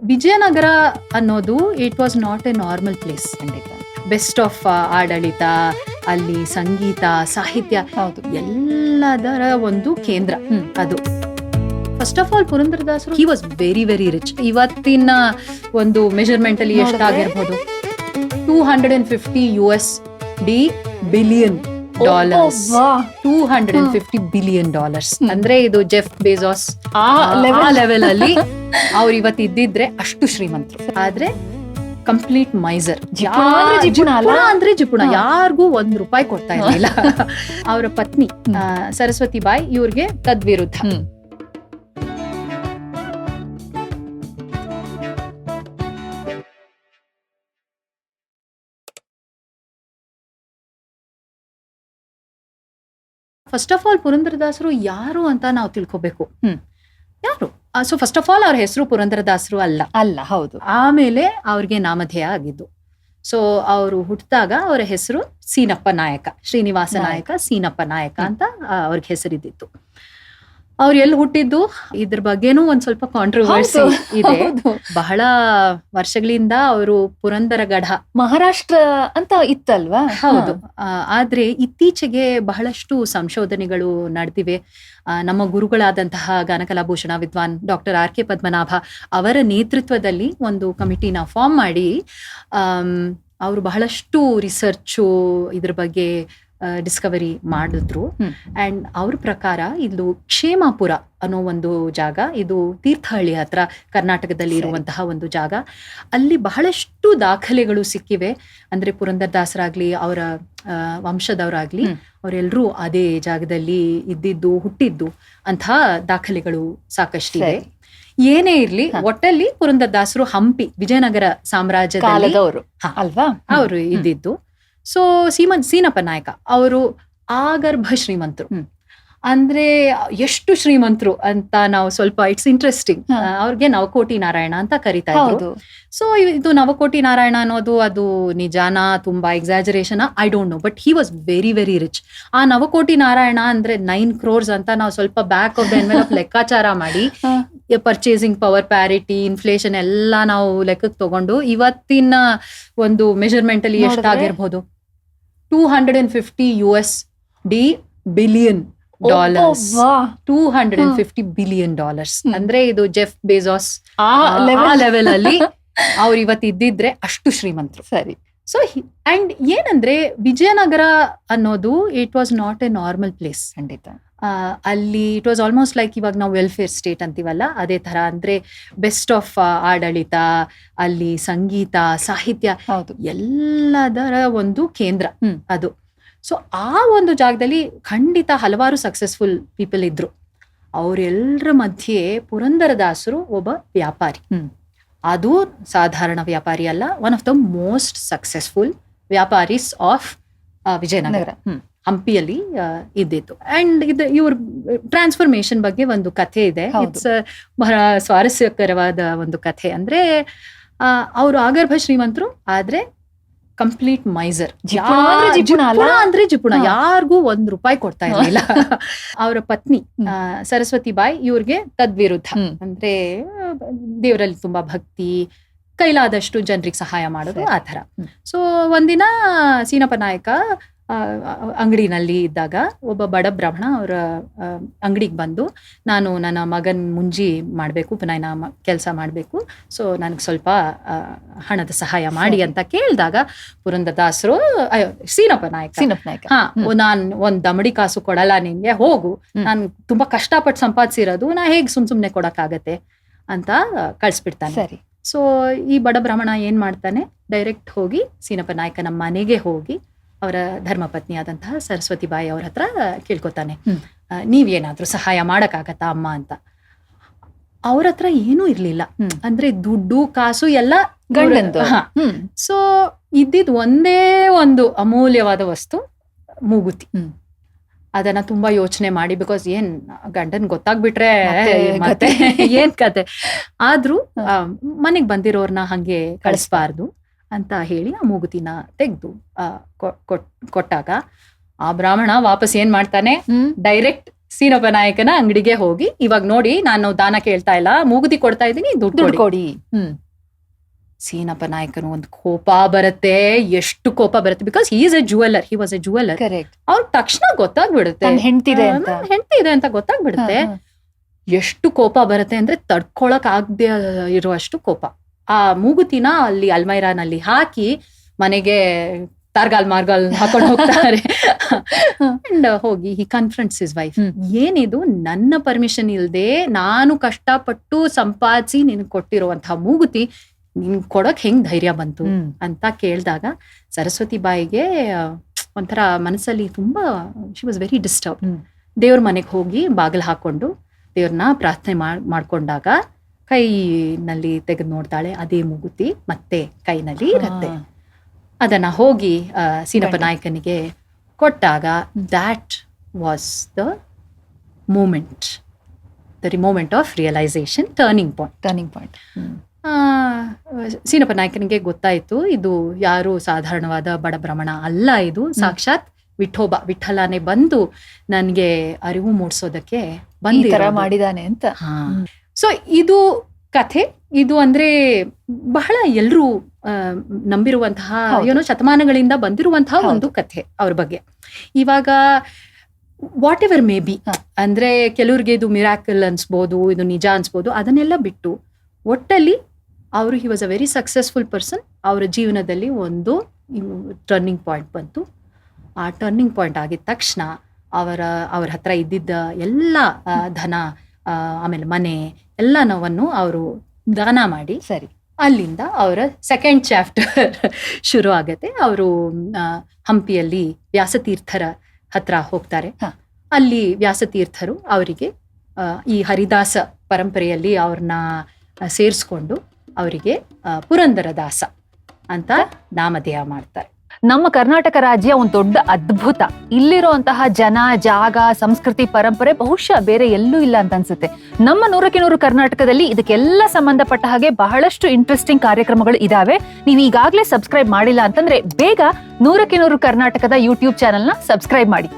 ವಿಜಯನಗರ ಅನ್ನೋದು it was not A normal place. ಖಂಡಿತ. Best of ಆಡಳಿತ, ಅಲ್ಲಿ ಸಂಗೀತ, ಸಾಹಿತ್ಯ, ಹೌದು. ಎಲ್ಲದರ ಒಂದು ಕೇಂದ್ರ ಅದು. ಫಸ್ಟ್ ಆಫ್ ಆಲ್ ಪುರಂದರದಾಸರು he was very very rich. ಇವತ್ತಿನ ಒಂದು ಮೆಜರ್ಮೆಂಟ್ ಅಲ್ಲಿ ಎಷ್ಟಾಗಿರ್ಬೋದು, $250 ಬಿಲಿಯನ್ ಡಾಲರ್ಸ್. $250 ಬಿಲಿಯನ್ ಡಾಲರ್ಸ್ ಅಂದ್ರೆ ಇದು ಜೆಫ್ ಬೆಜೋಸ್ ಆ ಲೆವೆಲ್ ಅಲ್ಲಿ ಅವ್ರು ಇವತ್ತು ಇದ್ದಿದ್ರೆ ಅಷ್ಟು ಶ್ರೀಮಂತರು. ಆದ್ರೆ ಕಂಪ್ಲೀಟ್ ಮೈಸರ್. ಅಂದ್ರೆ ಜಿಪುಣ, ಯಾರಿಗೂ $1 ಕೊಡ್ತಾ ಇರಲಿಲ್ಲ. ಅವರ ಪತ್ನಿ ಸರಸ್ವತಿ ಬಾಯಿ ಇವ್ರಿಗೆ ತದ್ವಿರುದ್ಧ. ಫಸ್ಟ್ ಆಫ್ ಆಲ್ ಪುರಂದರದಾಸರು ಯಾರು ಅಂತ ನಾವು ತಿಳ್ಕೊಬೇಕು. ಯಾರು? ಸೊ ಫಸ್ಟ್ ಆಫ್ ಆಲ್ ಅವ್ರ ಹೆಸರು ಪುರಂದರದಾಸರು ಅಲ್ಲ. ಹೌದು. ಆಮೇಲೆ ಅವ್ರಿಗೆ ನಾಮಧೇಯ ಆಗಿದ್ದು. ಸೊ ಅವರು ಹುಟ್ಟಿದಾಗ ಅವರ ಹೆಸರು ಸೀನಪ್ಪ ನಾಯಕ, ಶ್ರೀನಿವಾಸ ನಾಯಕ, ಸೀನಪ್ಪ ನಾಯಕ ಅಂತ ಅವ್ರಿಗೆ ಹೆಸರಿದ್ದಿತ್ತು. ಅವ್ರು ಎಲ್ಲಿ ಹುಟ್ಟಿದ್ದು ಇದ್ರ ಬಗ್ಗೆನೂ ಒಂದ್ ಸ್ವಲ್ಪ ಕಾಂಟ್ರವರ್ಸಿ ಇದೆ. ಬಹಳ ವರ್ಷಗಳಿಂದ ಅವರು ಪುರಂದರಗಢ, ಮಹಾರಾಷ್ಟ್ರ ಅಂತ ಇತ್ತಲ್ವಾ? ಹೌದು. ಆದ್ರೆ ಇತ್ತೀಚೆಗೆ ಬಹಳಷ್ಟು ಸಂಶೋಧನೆಗಳು ನಡೆದಿವೆ. ನಮ್ಮ ಗುರುಗಳಾದಂತಹ ಗಾನಕಲಾಭೂಷಣ ವಿದ್ವಾನ್ ಡಾಕ್ಟರ್ R.K. ಪದ್ಮನಾಭ ಅವರ ನೇತೃತ್ವದಲ್ಲಿ ಒಂದು ಕಮಿಟಿನ ಫಾರ್ಮ್ ಮಾಡಿ ಅವರು ಬಹಳಷ್ಟು ರಿಸರ್ಚು ಇದ್ರ ಬಗ್ಗೆ ಡಿಸ್ಕವರಿ ಮಾಡಿದ್ರು. ಅಂಡ್ ಅವ್ರ ಪ್ರಕಾರ ಇದು ಕ್ಷೇಮಾಪುರ ಅನ್ನೋ ಒಂದು ಜಾಗ, ಇದು ತೀರ್ಥಹಳ್ಳಿ ಹತ್ರ ಕರ್ನಾಟಕದಲ್ಲಿ ಇರುವಂತಹ ಒಂದು ಜಾಗ. ಅಲ್ಲಿ ಬಹಳಷ್ಟು ದಾಖಲೆಗಳು ಸಿಕ್ಕಿವೆ. ಅಂದ್ರೆ ಪುರಂದರದಾಸರಾಗ್ಲಿ ಅವರ ವಂಶದವರಾಗ್ಲಿ ಅವರೆಲ್ಲರೂ ಅದೇ ಜಾಗದಲ್ಲಿ ಇದ್ದಿದ್ದು, ಹುಟ್ಟಿದ್ದು ಅಂತಹ ದಾಖಲೆಗಳು ಸಾಕಷ್ಟಿದೆ. ಏನೇ ಇರ್ಲಿ, ಒಟ್ಟಲ್ಲಿ ಪುರಂದರದಾಸರು ಹಂಪಿ ವಿಜಯನಗರ ಸಾಮ್ರಾಜ್ಯದಲ್ಲಿ ಅಲ್ವಾ ಅವರು ಇದ್ದಿದ್ದು. ಸೊ ಸೀನಪ್ಪ ನಾಯಕ ಅವರು ಆಗರ್ಭ ಶ್ರೀಮಂತರು. ಅಂದ್ರೆ ಎಷ್ಟು ಶ್ರೀಮಂತರು ಅಂತ ನಾವು ಸ್ವಲ್ಪ ಇಟ್ಸ್ ಇಂಟ್ರೆಸ್ಟಿಂಗ್. ಅವ್ರಿಗೆ ನವಕೋಟಿ ನಾರಾಯಣ ಅಂತ ಕರಿತಾ ಇದ್ರು. ಸೊ ಇದು ನವಕೋಟಿ ನಾರಾಯಣ ಅನ್ನೋದು ಅದು ನಿಜಾನ, ತುಂಬಾ exaggeration, I don't know. But he was very very rich. ಆ ನವಕೋಟಿ ನಾರಾಯಣ ಅಂದ್ರೆ 9 crores ಅಂತ ನಾವು ಸ್ವಲ್ಪ ಬ್ಯಾಕ್ ಆಫ್ ದ ಎನ್ವೆಲಪ್ ಲೆಕ್ಕಾಚಾರ ಮಾಡಿ, ಪರ್ಚೇಸಿಂಗ್ ಪವರ್ ಪ್ಯಾರಿಟಿ, ಇನ್ಫ್ಲೇಷನ್ ಎಲ್ಲ ನಾವು ಲೆಕ್ಕಕ್ಕೆ ತಗೊಂಡು ಇವತ್ತಿನ ಒಂದು ಮೆಜರ್ಮೆಂಟ್ ಅಲ್ಲಿ ಎಷ್ಟಾಗಿರ್ಬೋದು, $250 ಬಿಲಿಯನ್ ಡಾಲರ್ಸ್. $250 ಬಿಲಿಯನ್ ಡಾಲರ್ಸ್ ಅಂದ್ರೆ ಇದು ಜೆಫ್ ಬೆಜೋಸ್ ಆ ಲೆವೆಲ್ ಅಲ್ಲಿ ಅವ್ರು ಇವತ್ತು ಇದ್ದಿದ್ರೆ ಅಷ್ಟು ಶ್ರೀಮಂತರು. ಸರಿ. ಸೊ ಅಂಡ್ ಏನಂದ್ರೆ ವಿಜಯನಗರ ಅನ್ನೋದು it was not A normal place. ಖಂಡಿತ. ಅಲ್ಲಿ ಇಟ್ ವಾಸ್ ಆಲ್ಮೋಸ್ಟ್ ಲೈಕ್ ಇವಾಗ ನಾವು ವೆಲ್ಫೇರ್ ಸ್ಟೇಟ್ ಅಂತೀವಲ್ಲ, ಅದೇ ತರ. ಅಂದ್ರೆ ಬೆಸ್ಟ್ ಆಫ್ ಆಡಳಿತ, ಅಲ್ಲಿ ಸಂಗೀತ, ಸಾಹಿತ್ಯ, ಎಲ್ಲದರ ಒಂದು ಕೇಂದ್ರ ಅದು. ಸೊ ಆ ಒಂದು ಜಾಗದಲ್ಲಿ ಖಂಡಿತ ಹಲವಾರು ಸಕ್ಸಸ್ಫುಲ್ ಪೀಪಲ್ ಇದ್ರು. ಅವರೆಲ್ಲರ ಮಧ್ಯೆ ಪುರಂದರದಾಸರು ಒಬ್ಬ ವ್ಯಾಪಾರಿ. ಅದು ಸಾಧಾರಣ ವ್ಯಾಪಾರಿ ಅಲ್ಲ, one of the most successful ವ್ಯಾಪಾರೀಸ್ ಆಫ್ ವಿಜಯನಗರ, ಹಂಪಿಯಲ್ಲಿ ಇದ್ದಿತ್ತು. ಅಂಡ್ ಇವ್ರ ಟ್ರಾನ್ಸ್ಫಾರ್ಮೇಶನ್ ಬಗ್ಗೆ ಒಂದು ಕಥೆ ಇದೆ. ಇಟ್ಸ್ ಬಹಳ ಸ್ವಾರಸ್ಯಕರವಾದ ಒಂದು ಕಥೆ. ಅಂದ್ರೆ ಅವರು ಆಗರ್ಭ ಶ್ರೀಮಂತರು, ಆದ್ರೆ ಕಂಪ್ಲೀಟ್ ಮೈಸರ್. ಅಂದ್ರೆ ಜಿಪುಣ, ಯಾರಿಗೂ $1 ಕೊಡ್ತಾ ಇರಲಿಲ್ಲ. ಅವರ ಪತ್ನಿ ಸರಸ್ವತಿ ಬಾಯಿ ಇವ್ರಿಗೆ ತದ್ವಿರುದ್ಧ. ಅಂದ್ರೆ ದೇವರಲ್ಲಿ ತುಂಬಾ ಭಕ್ತಿ, ಕೈಲಾದಷ್ಟು ಜನರಿಗೆ ಸಹಾಯ ಮಾಡೋದು, ಆ ಥರ. ಸೊ ಒಂದಿನ ಸೀನಪ್ಪ ನಾಯಕ ಅಂಗಡಿನಲ್ಲಿ ಇದ್ದಾಗ ಒಬ್ಬ ಬಡ ಬ್ರಾಹ್ಮಣ ಅವರ ಅಂಗಡಿಗೆ ಬಂದು, ನಾನು ನನ್ನ ಮಗನ್ ಮುಂಜಿ ಮಾಡಬೇಕು, ಪುನಃ ಕೆಲಸ ಮಾಡಬೇಕು, ಸೊ ನನಗೆ ಸ್ವಲ್ಪ ಹಣದ ಸಹಾಯ ಮಾಡಿ ಅಂತ ಕೇಳಿದಾಗ ಪುರಂದರದಾಸರು ಸೀನಪ್ಪ ನಾಯಕ ನಾನ್ ಒಂದ್ ದಮಡಿ ಕಾಸು ಕೊಡಲ್ಲ ನಿನ್ಗೆ, ಹೋಗು, ನಾನು ತುಂಬಾ ಕಷ್ಟಪಟ್ಟು ಸಂಪಾದಿಸಿರೋದು, ನಾ ಹೇಗ್ ಸುಮ್ನೆ ಕೊಡಕ್ಕಾಗತ್ತೆ ಅಂತ ಕಳ್ಸ್ಬಿಡ್ತಾನೆ. ಸರಿ. ಸೊ ಈ ಬಡ ಬ್ರಾಹ್ಮಣ ಏನ್ ಮಾಡ್ತಾನೆ, ಡೈರೆಕ್ಟ್ ಹೋಗಿ ಸೀನಪ್ಪ ನಾಯಕನ ಮನೆಗೆ ಹೋಗಿ ಅವರ ಧರ್ಮಪತ್ನಿ ಆದಂತಹ ಸರಸ್ವತಿ ಬಾಯಿ ಅವ್ರ ಹತ್ರ ಕೇಳ್ಕೊತಾನೆ, ನೀವೇನಾದ್ರೂ ಸಹಾಯ ಮಾಡಕ್ಕಾಗತ್ತಾ ಅಮ್ಮ ಅಂತ. ಅವ್ರ ಹತ್ರ ಏನೂ ಇರ್ಲಿಲ್ಲ. ಅಂದ್ರೆ ದುಡ್ಡು ಕಾಸು ಎಲ್ಲ ಗಂಡಂದು. ಸೊ ಇದ್ದಿದ್ ಒಂದೇ ಒಂದು ಅಮೂಲ್ಯವಾದ ವಸ್ತು ಮೂಗುತಿ. ಅದನ್ನ ತುಂಬಾ ಯೋಚನೆ ಮಾಡಿ, ಬಿಕಾಸ್ ಏನ್ ಗಂಡನ್ ಗೊತ್ತಾಗ್ಬಿಟ್ರೆ ಮತ್ತೆ ಏನ್ ಕತೆ, ಆದ್ರೂ ಮನೆಗ್ ಬಂದಿರೋರ್ನ ಹಂಗೆ ಕಳಿಸ್ಬಾರ್ದು ಅಂತ ಹೇಳಿ ಆ ಮೂಗುತಿನ ತೆಗೆದು ಕೊಟ್ಟಾಗ ಆ ಬ್ರಾಹ್ಮಣ ವಾಪಸ್ ಏನ್ ಮಾಡ್ತಾನೆ, ಡೈರೆಕ್ಟ್ ಸೀನಪ್ಪ ನಾಯಕನ ಅಂಗಡಿಗೆ ಹೋಗಿ, ಇವಾಗ ನೋಡಿ ನಾನು ದಾನ ಕೇಳ್ತಾ ಇಲ್ಲ, ಮೂಗುತಿ ಕೊಡ್ತಾ ಇದ್ದೀನಿ, ದುಡ್ಡು ದುಡ್ಡು ಕೊಡಿ. ಕೊಡಿ. ಸೀನಪ್ಪ ನಾಯಕನು ಒಂದು ಕೋಪ ಬರುತ್ತೆ, ಎಷ್ಟು ಕೋಪ ಬರುತ್ತೆ, because he was a jeweller. Correct. ಅವ್ರ ತಕ್ಷಣ ಗೊತ್ತಾಗ್ಬಿಡುತ್ತೆ ತನ್ನ ಹೆಂಡ್ತಿದೆ ಅಂತ. ಹೆಂಡತಿ ಇದೆ ಅಂತ ಗೊತ್ತಾಗ್ಬಿಡುತ್ತೆ. ಎಷ್ಟು ಕೋಪ ಬರುತ್ತೆ ಅಂದ್ರೆ ತಡ್ಕೊಳಕ್ ಆಗದೆ ಇರುವಷ್ಟು ಕೋಪ. ಆ ಮೂಗುತಿನ ಅಲ್ಲಿ ಅಲ್ಮೈರಾನಲ್ಲಿ ಹಾಕಿ ಮನೆಗೆ ತಾರ್ಗಾಲ್ ಮಾರ್ಗಾಲ್ ಹಾಕೊಂಡು ಹೋಗ್ತಾರೆ. ಅಂಡ್ ಹೋಗಿ ಹಿ ಕನ್ಫ್ರಂಟ್ಸ್ ಹಿಸ್ ವೈಫ್. ಏನಿದು, ನನ್ನ ಪರ್ಮಿಷನ್ ಇಲ್ದೆ ನಾನು ಕಷ್ಟಪಟ್ಟು ಸಂಪಾದಿಸಿ ನಿನ್ ಕೊಟ್ಟಿರುವಂತಹ ಮೂಗುತಿ ನಿನ್ ಕೊಡಕ್ ಹೆಂಗ್ ಧೈರ್ಯ ಬಂತು ಅಂತ ಕೇಳಿದಾಗ ಸರಸ್ವತಿ ಬಾಯಿಗೆ ಒಂಥರ ಮನಸ್ಸಲ್ಲಿ ತುಂಬಾ, ಶಿ ವಾಸ್ ವೆರಿ ಡಿಸ್ಟರ್ಬ್. ದೇವ್ರ ಮನೆಗೆ ಹೋಗಿ ಬಾಗಿಲು ಹಾಕೊಂಡು ದೇವ್ರನ್ನ ಪ್ರಾರ್ಥನೆ ಮಾಡ್ಕೊಂಡಾಗ ಕೈನಲ್ಲಿ ತೆಗೆದು ನೋಡ್ತಾಳೆ, ಅದೇ ಮೂಗುತಿ ಮತ್ತೆ ಕೈನಲ್ಲಿ ಇರುತ್ತೆ. ಅದನ್ನ ಹೋಗಿ ಸೀನಪ್ಪ ನಾಯಕನಿಗೆ ಕೊಟ್ಟಾಗ that was the moment of realisation, turning point. Seenappa ನಾಯಕನಿಗೆ ಗೊತ್ತಾಯ್ತು, ಇದು ಯಾರು ಸಾಧಾರಣವಾದ ಬಡ ಬ್ರಾಹ್ಮಣ ಅಲ್ಲ, ಇದು ಸಾಕ್ಷಾತ್ ವಿಠಲನೇ ಬಂದು ನನ್ಗೆ ಅರಿವು ಮೂಡಿಸೋದಕ್ಕೆ ಮಾಡಿದಾನೆ ಅಂತ. ಸೊ ಇದು ಕಥೆ. ಇದು ಅಂದ್ರೆ ಬಹಳ ಎಲ್ರೂ ನಂಬಿರುವಂತಹ, ಏನೋ ಶತಮಾನಗಳಿಂದ ಬಂದಿರುವಂತಹ ಒಂದು ಕಥೆ ಅವ್ರ ಬಗ್ಗೆ. ಇವಾಗ ವಾಟ್ ಎವರ್ ಮೇ ಬಿ, ಅಂದ್ರೆ ಕೆಲವ್ರಿಗೆ ಇದು ಮಿರಾಕಲ್ ಅನ್ಸ್ಬೋದು, ಇದು ನಿಜ ಅನ್ಸ್ಬೋದು, ಅದನ್ನೆಲ್ಲ ಬಿಟ್ಟು ಒಟ್ಟಲ್ಲಿ ಅವರು he was a very successful person. ಅವರ ಜೀವನದಲ್ಲಿ ಒಂದು ಟರ್ನಿಂಗ್ ಪಾಯಿಂಟ್ ಬಂತು. ಆ ಟರ್ನಿಂಗ್ ಪಾಯಿಂಟ್ ಆಗಿದ ತಕ್ಷಣ ಅವ್ರ ಹತ್ರ ಇದ್ದಿದ್ದ ಎಲ್ಲ ಧನ, ಆಮೇಲೆ ಮನೆ ಎಲ್ಲನವನ್ನು ಅವರು ದಾನ ಮಾಡಿ, ಸರಿ, ಅಲ್ಲಿಂದ ಅವರ ಸೆಕೆಂಡ್ ಚಾಪ್ಟರ್ ಶುರು ಆಗತ್ತೆ. ಅವರು ಹಂಪಿಯಲ್ಲಿ ವ್ಯಾಸತೀರ್ಥರ ಹತ್ರ ಹೋಗ್ತಾರೆ. ಅಲ್ಲಿ ವ್ಯಾಸತೀರ್ಥರು ಅವರಿಗೆ ಈ ಹರಿದಾಸ ಪರಂಪರೆಯಲ್ಲಿ ಅವ್ರನ್ನ ಸೇರಿಸ್ಕೊಂಡು ಅವರಿಗೆ ಪುರಂದರ ದಾಸ ಅಂತ ನಾಮಧೇಯ ಮಾಡ್ತಾರೆ. ನಮ್ಮ ಕರ್ನಾಟಕ ರಾಜ್ಯ ಒಂದು ದೊಡ್ಡ ಅದ್ಭುತ. ಇಲ್ಲಿರುವಂತಹ ಜನ, ಜಾಗ, ಸಂಸ್ಕೃತಿ, ಪರಂಪರೆ ಬಹುಶಃ ಬೇರೆ ಎಲ್ಲೂ ಇಲ್ಲ ಅಂತ ಅನ್ಸುತ್ತೆ. ನಮ್ಮ 100ಕ್ಕೆ 100 ಕರ್ನಾಟಕದಲ್ಲಿ ಇದಕ್ಕೆಲ್ಲ ಸಂಬಂಧಪಟ್ಟ ಹಾಗೆ ಬಹಳಷ್ಟು ಇಂಟ್ರೆಸ್ಟಿಂಗ್ ಕಾರ್ಯಕ್ರಮಗಳು ಇದಾವೆ. ನೀವು ಈಗಾಗಲೇ ಸಬ್ಸ್ಕ್ರೈಬ್ ಮಾಡಿಲ್ಲ ಅಂತಂದ್ರೆ ಬೇಗ 100ಕ್ಕೆ 100 ಕರ್ನಾಟಕದ ಯೂಟ್ಯೂಬ್ ಚಾನೆಲ್ನ ಸಬ್ಸ್ಕ್ರೈಬ್ ಮಾಡಿ.